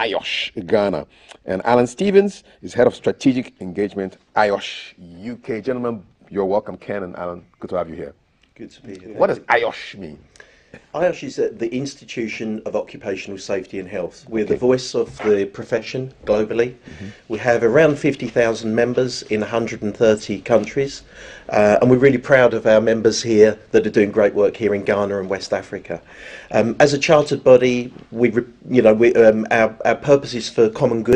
IOSH Ghana. And Alan Stevens is head of strategic engagement, IOSH UK. Gentlemen, you're welcome. Ken and Alan, good to have you here. Good to be here. What does IOSH mean? IOSH is the Institution of Occupational Safety and Health. We're the voice of the profession globally. We have around 50,000 members in 130 countries, and we're really proud of our members here that are doing great work here in Ghana and West Africa. As a chartered body, our purpose is for common good.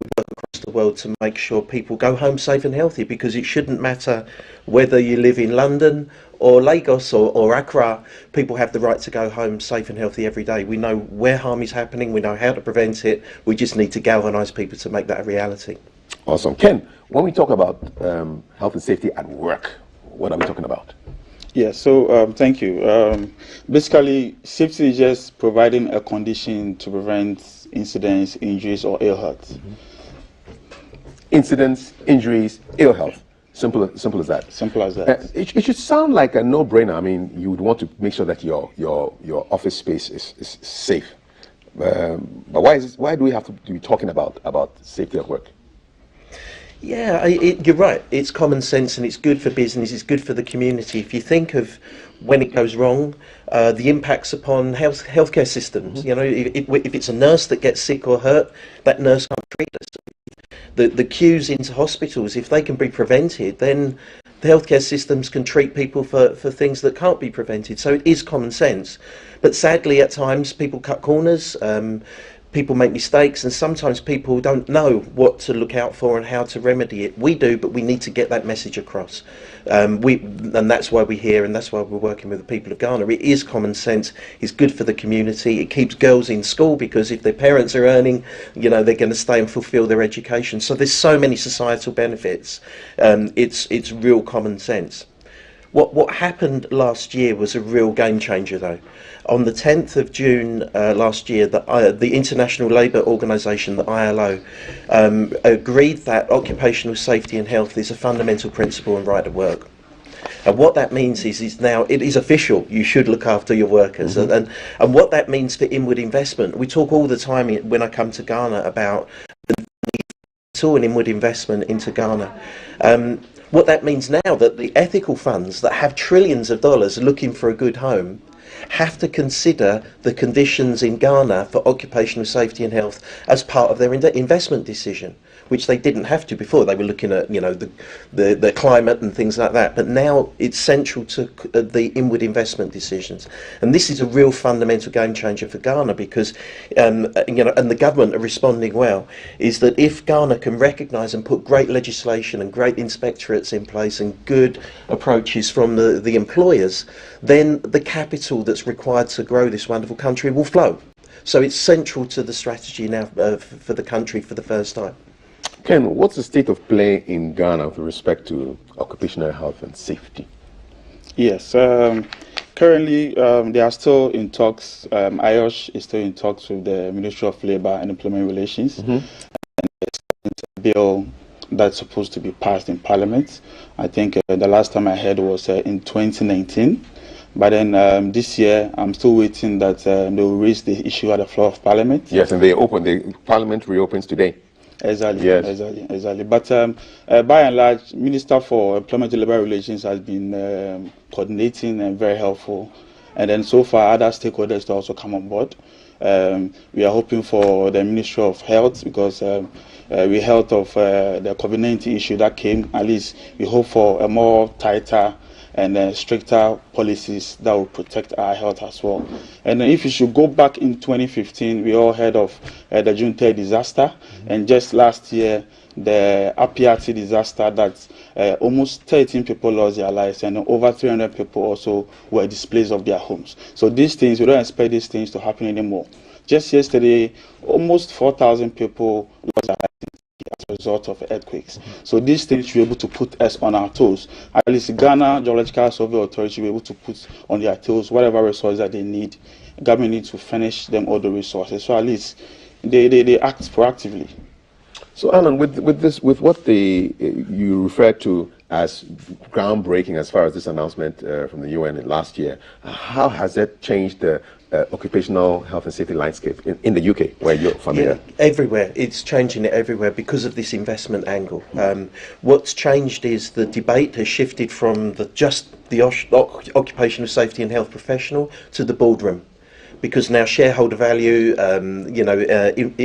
We work across the world to make sure people go home safe and healthy, because it shouldn't matter whether you live in London or Lagos or Accra. People have the right to go home safe and healthy every day. We know where harm is happening, we know how to prevent it, we just need to galvanise people to make that a reality. Awesome. Ken, when we talk about health and safety at work, what are we talking about? Yeah, so thank you. Basically, safety is just providing a condition to prevent incidents, injuries, or ill health. Incidents, injuries, ill health. Simple as that. Simple as that. It should sound like a no-brainer. I mean, you would want to make sure that your office space is safe. But why do we have to be talking about safety at work? Yeah, you're right. It's common sense and it's good for business, it's good for the community. If you think of when it goes wrong, the impacts upon healthcare systems. You know, if it's a nurse that gets sick or hurt, that nurse can't treat us. The queues into hospitals, if they can be prevented, then the healthcare systems can treat people for things that can't be prevented. So it is common sense. But sadly, at times, people cut corners. People make mistakes, and sometimes people don't know what to look out for and how to remedy it. We do, but we need to get that message across. And that's why we're here, and that's why we're working with the people of Ghana. It is common sense. It's good for the community. It keeps girls in school, because if their parents are earning, you know, they're going to stay and fulfil their education. So there's so many societal benefits. It's real common sense. What happened last year was a real game changer, though. On the 10th of June last year, the International Labour Organisation, the ILO, agreed that occupational safety and health is a fundamental principle and right at work. And what that means is now it is official. You should look after your workers, and what that means for inward investment. We talk all the time when I come to Ghana about the need for inward investment into Ghana. What that means now, that the ethical funds that have trillions of dollars looking for a good home have to consider the conditions in Ghana for occupational safety and health as part of their investment decision, which they didn't have to before. They were looking at, you know, the climate and things like that. But now it's central to the inward investment decisions. And this is a real fundamental game changer for Ghana, because, and the government are responding well, is that if Ghana can recognise and put great legislation and great inspectorates in place and good approaches from the employers, then the capital that's required to grow this wonderful country will flow. So it's central to the strategy now for the country for the first time. Ken, what's the state of play in Ghana with respect to occupational health and safety? Yes, currently they are still in talks. IOSH is still in talks with the Ministry of Labour and Employment Relations. And there's a bill that's supposed to be passed in Parliament. I think the last time I heard was in 2019. But then this year, I'm still waiting that they will raise the issue at the floor of Parliament. Yes, and the Parliament reopens today. Exactly, yes. exactly. But by and large, Minister for Employment and Labour Relations has been coordinating and very helpful. And then so far, other stakeholders to also come on board. We are hoping for the Ministry of Health, because we heard of the COVID-19 issue that came. At least we hope for a more tighter and stricter policies that will protect our health as well. And if you should go back in 2015, we all heard of the June 3rd disaster, and just last year, the Apiati disaster that almost 13 people lost their lives, and over 300 people also were displaced of their homes. So these things, we don't expect these things to happen anymore. Just yesterday, almost 4,000 people lost their lives as a result of earthquakes. So these things should be able to put us on our toes. At least Ghana Geological Survey Authority should be able to put on their toes whatever resources that they need. The government needs to furnish them all the resources. So at least they act proactively. So Alan, with what you referred to as groundbreaking as far as this announcement from the UN last year, how has that changed the occupational health and safety landscape in the UK, where you're familiar? Yeah, everywhere. It's changing it everywhere because of this investment angle. What's changed is the debate has shifted from the occupational safety and health professional to the boardroom. Because now shareholder value,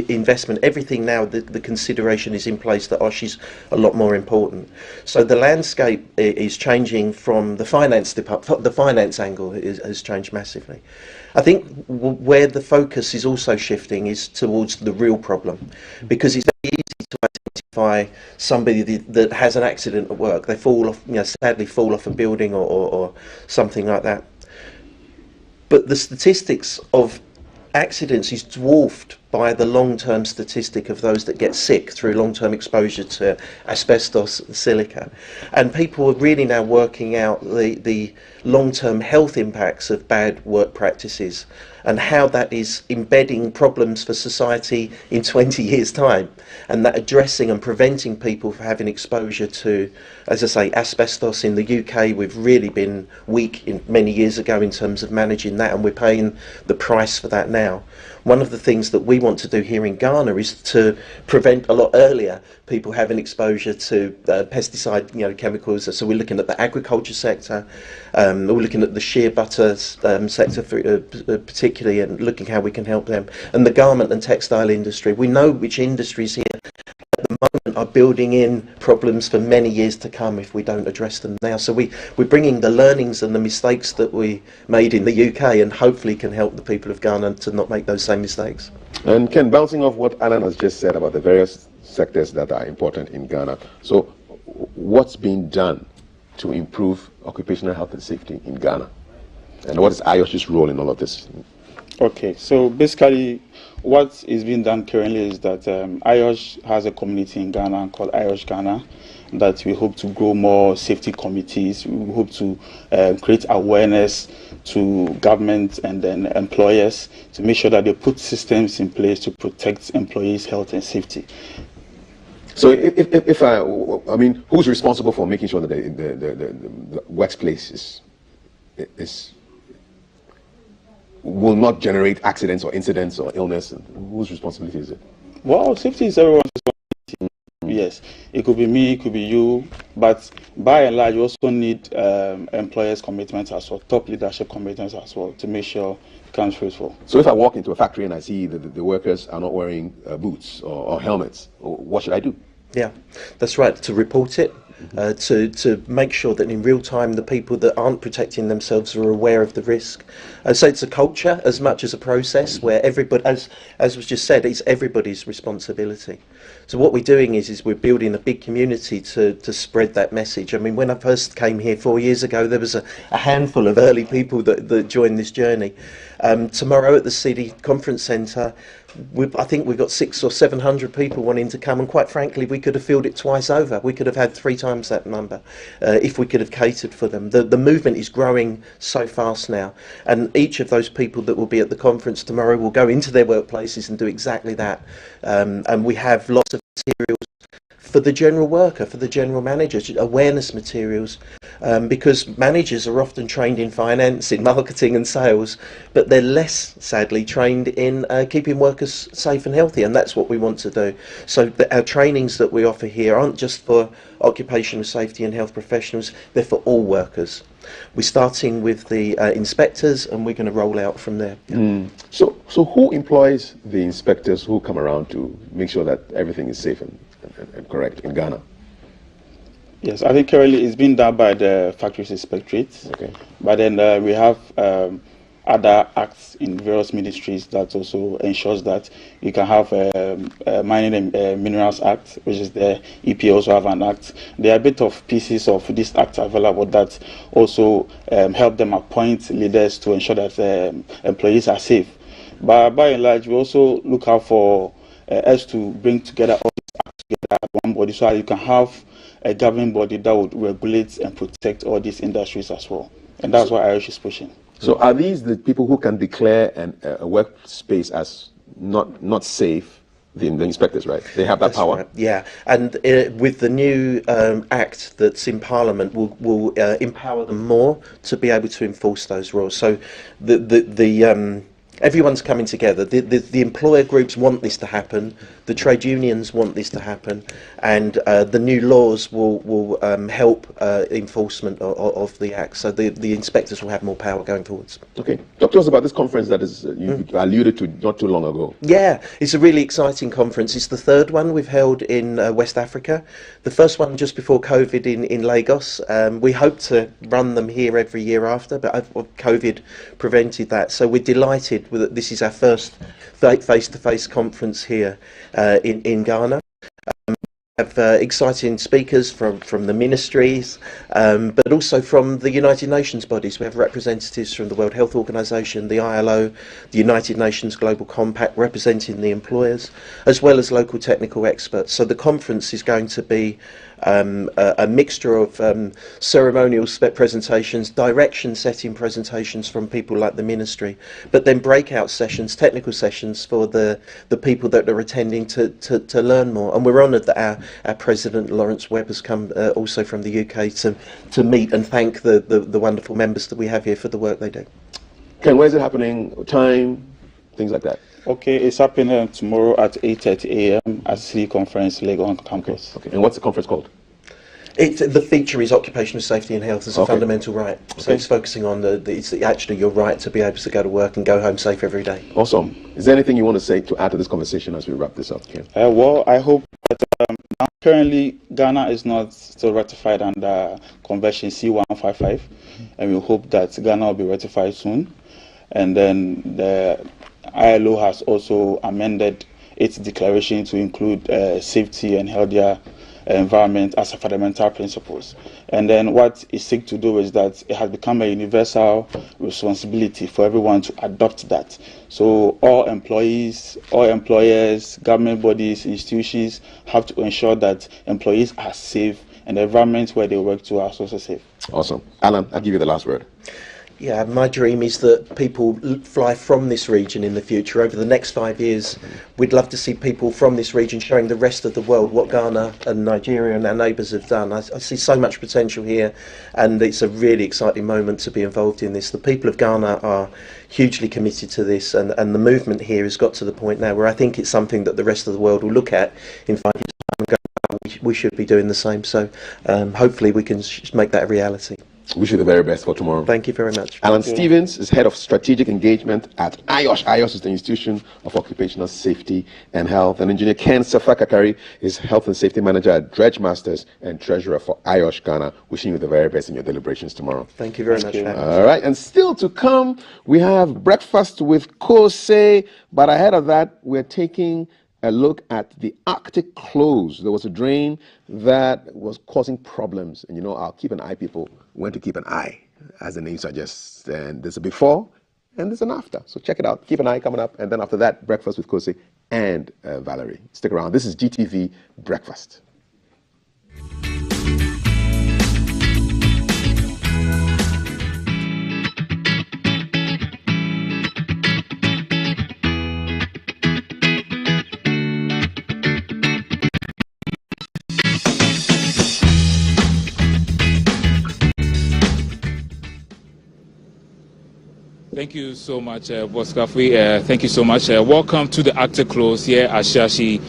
investment, everything now, the consideration is in place that OSH is a lot more important. So the landscape is changing from the finance department, the finance angle has changed massively. I think where the focus is also shifting is towards the real problem, because it's very easy to identify somebody that has an accident at work. They fall off, sadly fall off a building or something like that. But the statistics of accidents is dwarfed by the long-term statistic of those that get sick through long-term exposure to asbestos and silica. And people are really now working out the long-term health impacts of bad work practices and how that is embedding problems for society in 20 years' time, and that addressing and preventing people from having exposure to, as I say, asbestos. In the UK, we've really been weak many years ago in terms of managing that, and we're paying the price for that now. One of the things that we want to do here in Ghana is to prevent a lot earlier people having exposure to pesticide chemicals. So we're looking at the agriculture sector, we're looking at the shea butter sector particularly, and looking how we can help them, and the garment and textile industry. We know which industries here at the moment are building in problems for many years to come if we don't address them now. So we're bringing the learnings and the mistakes that we made in the UK, and hopefully can help the people of Ghana to not make those same mistakes. And Ken, bouncing off what Alan has just said about the various sectors that are important in Ghana, so what's being done to improve occupational health and safety in Ghana? And what is IOSH's role in all of this? Okay, so basically what is being done currently is that IOSH has a community in Ghana called IOSH Ghana, that we hope to grow more safety committees. We hope to create awareness to government and then employers to make sure that they put systems in place to protect employees' health and safety. So I mean, who's responsible for making sure that the workplace will not generate accidents or incidents or illness? Whose responsibility is it? Well, safety is everyone's responsibility. Yes, it could be me, it could be you, but by and large, you also need employers' commitments as well, top leadership commitments as well, to make sure it comes fruitful. So if I walk into a factory and I see that the workers are not wearing boots or helmets, what should I do? Yeah, that's right, to report it. To make sure that in real time the people that aren't protecting themselves are aware of the risk. So it's a culture as much as a process where everybody, as was just said, it's everybody's responsibility. So what we're doing is we're building a big community to spread that message. I mean, when I first came here 4 years ago, there was a handful of early people that joined this journey. Tomorrow at the City Conference Centre, I think we've got 600 or 700 people wanting to come, and quite frankly, we could have filled it twice over. We could have had 3 times that number if we could have catered for them. The movement is growing so fast now, and each of those people that will be at the conference tomorrow will go into their workplaces and do exactly that. And we have lots of materials for the general worker, for the general manager, awareness materials, because managers are often trained in finance, in marketing and sales, but they're less, sadly, trained in keeping workers safe and healthy, and that's what we want to do. So our trainings that we offer here aren't just for occupational safety and health professionals, they're for all workers. We're starting with the inspectors, and we're going to roll out from there. So who employs the inspectors who come around to make sure that everything is safe and correct in Ghana? Yes, I think currently it's being done by the Factories Inspectorate. Okay. But then we have other acts in various ministries that also ensures that you can have Mining and Minerals Act, which is there. EPA also have an act. There are a bit of pieces of this act available that also help them appoint leaders to ensure that employees are safe. But by and large, we also look out for us to bring together all these acts together at one body, so that you can have a governing body that would regulate and protect all these industries as well. And that's what IOSH is pushing. So are these the people who can declare a workspace as not safe? The inspectors, right? They have that power. Right. Yeah, and with the new act that's in Parliament, will empower them more to be able to enforce those rules. So the everyone's coming together. The employer groups want this to happen, the trade unions want this to happen, and the new laws will help enforcement of the Act. So the inspectors will have more power going forwards. Okay. Talk to us about this conference that is you alluded to not too long ago. Yeah, it's a really exciting conference. It's the third one we've held in West Africa. The first one just before COVID in Lagos. We hope to run them here every year after, but COVID prevented that. So we're delighted that this is our first face-to-face conference here in Ghana. Have exciting speakers from the ministries, but also from the United Nations bodies. We have representatives from the World Health Organization, the ILO, the United Nations Global Compact, representing the employers, as well as local technical experts. So the conference is going to be a mixture of ceremonial presentations, direction-setting presentations from people like the ministry, but then breakout sessions, technical sessions for the people that are attending to learn more. And we're honoured that our President Lawrence Webb has come also from the UK to meet and thank the wonderful members that we have here for the work they do. Ken, where is it happening? Time, things like that. Okay, it's happening tomorrow at 8:30 a.m. at City Conference, Lagos campus. Okay, and what's the conference called? The feature is occupational safety and health as a fundamental right. So Okay. it's focusing on it's actually your right to be able to go to work and go home safe every day. Awesome. Is there anything you want to say to add to this conversation as we wrap this up, Ken? Well, I hope that now currently Ghana is not still ratified under Convention C155, and we hope that Ghana will be ratified soon. And then the ILO has also amended its declaration to include safety and healthier environment as a fundamental principles. And then what it seeks to do is that it has become a universal responsibility for everyone to adopt that. So all employees, all employers, government bodies, institutions have to ensure that employees are safe and the environment where they work to are also safe. Awesome. Alan, I'll give you the last word. Yeah, my dream is that people fly from this region in the future. Over the next 5 years, we'd love to see people from this region showing the rest of the world what Ghana and Nigeria and our neighbours have done. I see so much potential here, and it's a really exciting moment to be involved in this. The people of Ghana are hugely committed to this, and the movement here has got to the point now where I think it's something that the rest of the world will look at in 5 years' time and go, we should be doing the same. So hopefully we can make that a reality. Wish you the very best for tomorrow. Thank you very much. Alan Stevens is Head of Strategic Engagement at IOSH. IOSH is the Institution of Occupational Safety and Health. And Engineer Ken Safakakari is Health and Safety Manager at Dredge Masters and Treasurer for IOSH Ghana. Wishing you the very best in your deliberations tomorrow. Thank you very much. All right, and still to come, we have breakfast with Kose. But ahead of that, we're taking a look at the Arctic close. There was a drain that was causing problems. And you know, I'll keep an eye, people, when to keep an eye, as the name suggests. And there's a before and there's an after. So check it out. Keep an eye coming up. And then after that, breakfast with Kose and Valerie. Stick around. This is GTV Breakfast. Thank you so much, Boss Kafui. Thank you so much. Welcome to the Arctic Close here at Shashi.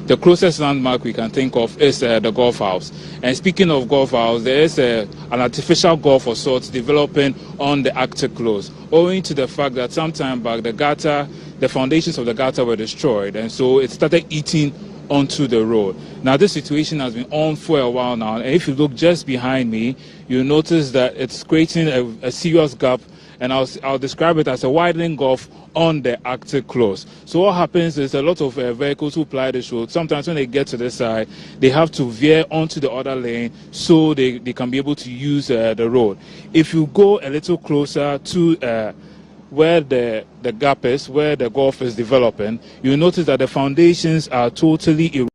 The closest landmark we can think of is the Golf House. And speaking of Golf House, there is an artificial golf of sorts developing on the Arctic Close, owing to the fact that some time back the foundations of the gutter were destroyed, and so it started eating onto the road. Now this situation has been on for a while now, and if you look just behind me, you'll notice that it's creating a serious gap, and I'll describe it as a widening gulf on the Arctic Close. So what happens is a lot of vehicles who ply the road, sometimes when they get to the side, they have to veer onto the other lane so they can be able to use the road. If you go a little closer to where the gap is, where the gulf is developing, you'll notice that the foundations are totally eroded.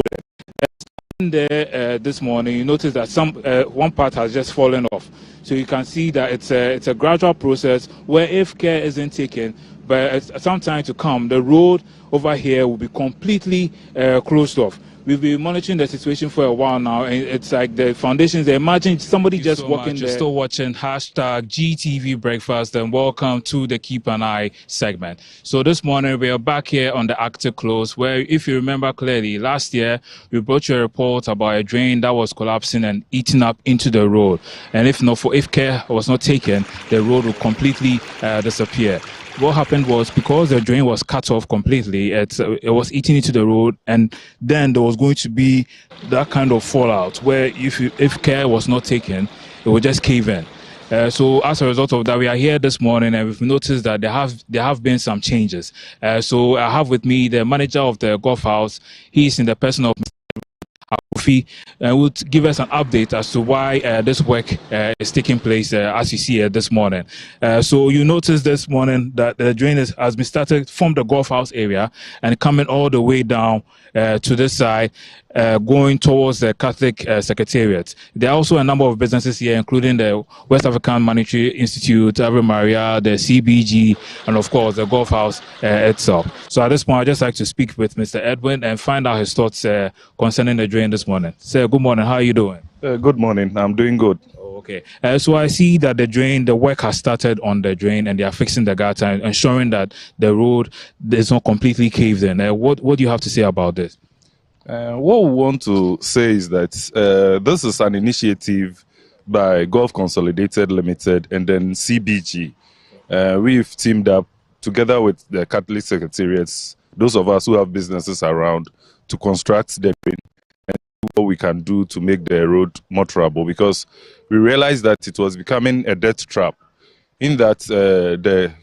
There this morning, you notice that one part has just fallen off. So you can see that it's a gradual process where if care isn't taken, but some time to come, the road over here will be completely closed off. We've been monitoring the situation for a while now, and it's like the foundations. Imagine somebody just walking there. You're still watching #GTV Breakfast, and welcome to the Keep an Eye segment. So this morning we are back here on the Active Close, where, if you remember clearly, last year we brought you a report about a drain that was collapsing and eating up into the road, and if care was not taken, the road would completely disappear. What happened was, because the drain was cut off completely, it was eating into the road, and then there was going to be that kind of fallout where if care was not taken, it would just cave in. So as a result of that, we are here this morning, and we've noticed that there have been some changes. So I have with me the manager of the Gulf House. He's in the person of Kofi, will give us an update as to why this work is taking place as you see it this morning. So you notice this morning that the drain has been started from the Gulf House area and coming all the way down to this side, going towards the Catholic Secretariat. There are also a number of businesses here, including the West African Monetary Institute, Ave Maria, the CBG, and of course the Gulf House itself. So at this point, I'd just like to speak with Mr. Edwin and find out his thoughts concerning the drain this morning. Sir, good morning. How are you doing? Good morning. I'm doing good. Okay. So I see that the work has started on the drain, and they are fixing the gutter and ensuring that the road is not completely caved in. What do you have to say about this? What we want to say is that this is an initiative by Gulf Consolidated Limited and then CBG. We've teamed up together with the Catholic Secretariats, those of us who have businesses around, to construct the drain and what we can do to make the road more travelable, because we realized that it was becoming a death trap, in that the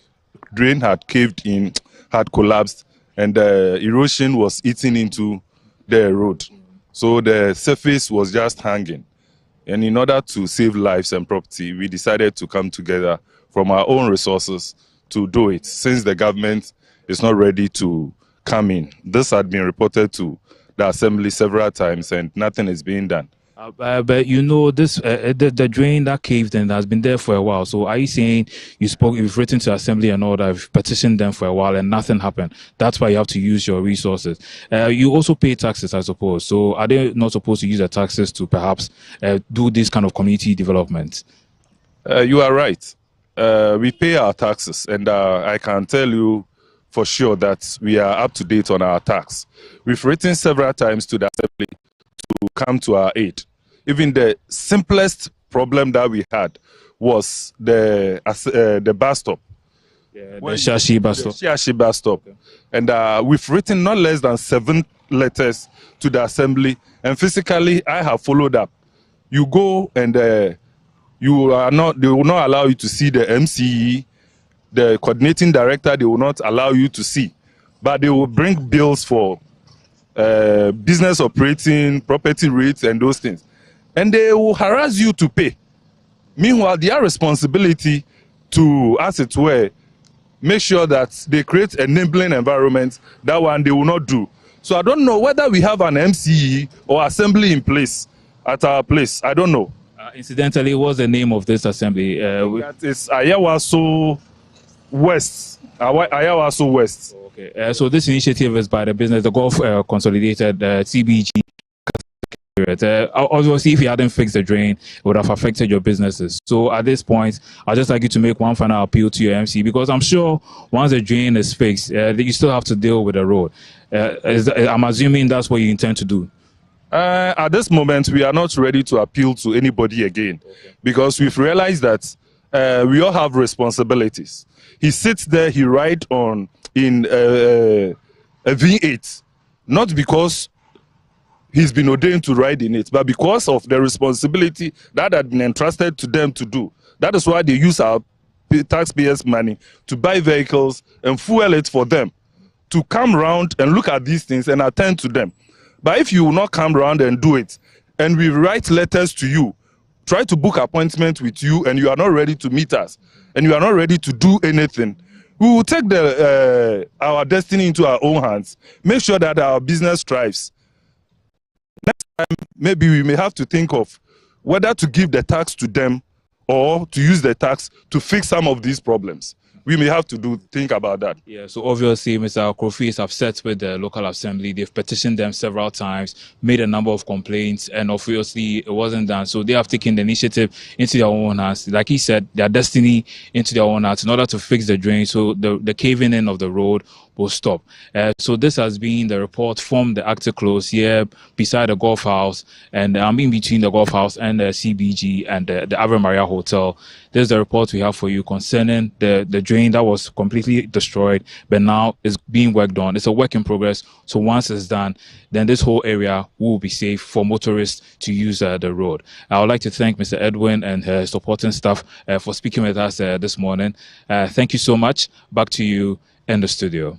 drain had caved in, had collapsed, and the erosion was eating into the road. So the surface was just hanging. And in order to save lives and property, we decided to come together from our own resources to do it, since the government is not ready to come in. This had been reported to the Assembly several times, and nothing is being done. But you know, the drain that caved in has been there for a while. So are you saying you've written to Assembly and all that, you've petitioned them for a while and nothing happened? That's why you have to use your resources. You also pay taxes, I suppose. So are they not supposed to use the taxes to perhaps do this kind of community development? You are right. We pay our taxes, and I can tell you for sure that we are up to date on our tax. We've written several times to the Assembly to come to our aid. Even the simplest problem that we had was the bus stop. Yeah, the Shashi bus stop. Shashi bus stop. Okay. And we've written not less than 7 letters to the Assembly, and physically I have followed up. You go and they will not allow you to see the MCE, the coordinating director. They will not allow you to see, but they will bring bills for business operating, property rates, and those things, and they will harass you to pay. Meanwhile, their responsibility to, as it were, make sure that they create an enabling environment, that one they will not do. So I don't know whether we have an MCE or Assembly in place at our place. I don't know. Incidentally, what's the name of this Assembly? That is Ayawaso West. Ayawaso West. Okay. So this initiative is by the Gulf Consolidated CBG. Obviously, if you hadn't fixed the drain, it would have affected your businesses. So at this point, I'd just like you to make one final appeal to your MC, because I'm sure once the drain is fixed, you still have to deal with the road. I'm assuming that's what you intend to do. At this moment, we are not ready to appeal to anybody again, because we've realized that we all have responsibilities. He sits there, he rides in a V8, not because he's been ordained to ride in it, but because of the responsibility that had been entrusted to them to do. That is why they use our taxpayers' money to buy vehicles and fuel it for them, to come around and look at these things and attend to them. But if you will not come around and do it, and we write letters to you, try to book appointment with you, and you are not ready to meet us, and you are not ready to do anything, we will take our destiny into our own hands, make sure that our business thrives. Next time, maybe we may have to think of whether to give the tax to them or to use the tax to fix some of these problems. we may have to think about that. Yeah, so obviously Mr. Kofi is upset with the local assembly. They've petitioned them several times, made a number of complaints, and obviously it wasn't done. So they have taken the initiative into their own hands. Like he said, their destiny into their own hands in order to fix the drain, so the caving in of the road will stop. So this has been the report from the Active Close here beside the Golf House, and in between the Golf House and the CBG and the Ave Maria Hotel. This is the report we have for you concerning the drain that was completely destroyed, but now is being worked on. It's a work in progress. So once it's done, then this whole area will be safe for motorists to use the road. I would like to thank Mr. Edwin and his supporting staff for speaking with us this morning. Thank you so much. Back to you in the studio.